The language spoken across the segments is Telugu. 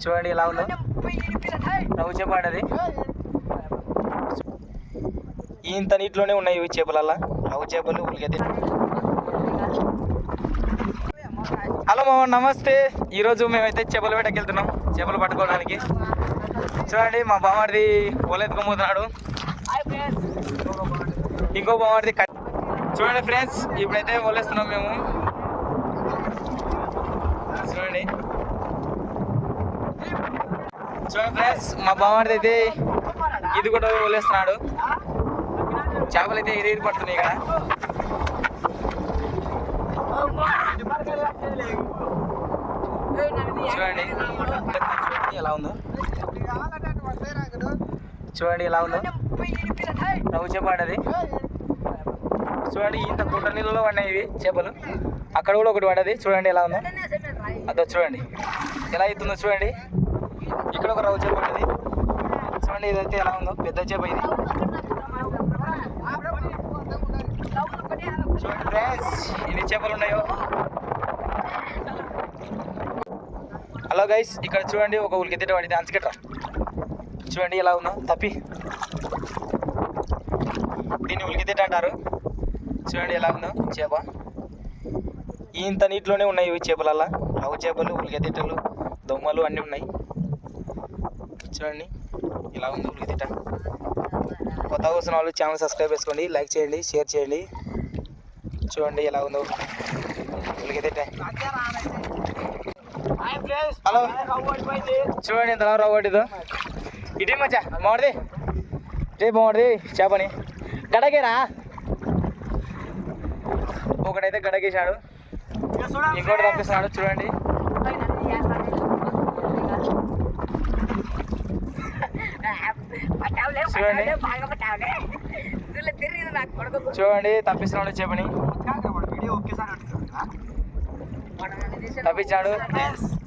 చూడండి ఎలా ఉందో రవ్వు చేప ఆడది. ఇంత నీటిలోనే ఉన్నాయి ఇవి చేపలల్లా రవ్వు చేపలు ఉలిగేది. హలో మామ నమస్తే. ఈరోజు మేమైతే చేపల వేటకి వెళ్తున్నాం చేపలు పట్టుకోవడానికి. చూడండి మా బామ్మడిది పోలేదుకోబోతున్నాడు, ఇంకో బామ్మడిది చూడండి ఫ్రెండ్స్ ఇప్పుడైతే వలేస్తున్నాం మేము. చూడండి చూడండి ఫ్రెండ్స్ మా బామ్మడిది అయితే ఇది కూడా వలేస్తున్నాడు. చేపలు అయితే ఇది పడుతున్నాయి ఇక్కడ. చూడండి ఎలా ఉందో, చూడండి ఎలా ఉందో రవ్వు చేప ఆడది. చూడండి ఇంత గుంట నీళ్ళలో పడినాయి ఇవి చేపలు. అక్కడ కూడా ఒకటి పడ్డది. చూడండి ఎలా ఉందో, అదో చూడండి ఎలా అవుతుందో. చూడండి ఇక్కడ ఒక రవ్వు చేప పడ్డది. చూడండి ఇదైతే ఎలా ఉందో పెద్ద చేప ఇది. చూడండి ఫ్రెండ్స్ ఎన్ని చేపలు ఉన్నాయో. హలో గైస్ ఇక్కడ చూడండి ఒక ఉలికెత్తిట పడింది అంచుకెట్రా. చూడండి ఎలా ఉందో తప్పి, దీన్ని ఉలికెత్తిట అంటారు. చూడండి ఎలా ఉందో చేప. ఇంత నీటిలోనే ఉన్నాయి ఇవి చేపలల్లా రవ్వు చేపలు ఉలికెత్తిటలు దొమ్మలు అన్నీ ఉన్నాయి. చూడండి ఇలా ఉంది ఉలికెత్తిట. కొత్తగా వస్తున్న వాళ్ళు ఛానల్ సబ్స్క్రైబ్ చేసుకోండి, లైక్ చేయండి, షేర్ చేయండి. చూడండి ఎలా ఉందో ఉలికెత్తిట. హలో చూడండి ఎంత రవ్వు పట్టిదో. ఇటే మచ్చా బాగుంది, ఇటే బాగుంది చేపని. గడకేరా ఒకటైతే గడకేసాడు, ఇంకోటి పంపిస్తున్నాడు. చూడండి చూడండి తప్పిస్తున్నాడు చేపని, తప్పించాడు.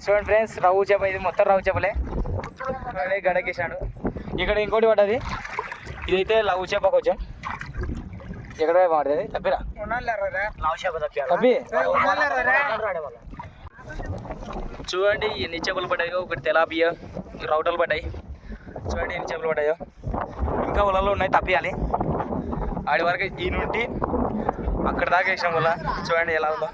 చూడండి ఫ్రెండ్స్ రవ్వు చేప ఇది మొత్తం రవ్వు చేపలే. చూడండి గడకేసాడు. ఇక్కడ ఇంకోటి పడ్డది, ఇదైతే లవ్వు చేప. కొంచెం ఎక్కడ పడుతుంది తప్పిరా తప్పి. చూడండి ఎన్ని చేపలు పడ్డాయో. ఒకటి తెలాపియా రౌటలు పడ్డాయి. చూడండి ఎన్ని చేపలు పడ్డాయో. ఇంకా వలలో ఉన్నాయి తప్పియాలి. ఆడి వరకు ఈ నుండి అక్కడ దాకా వేసాం వల్ల. చూడండి ఎలా ఉందో.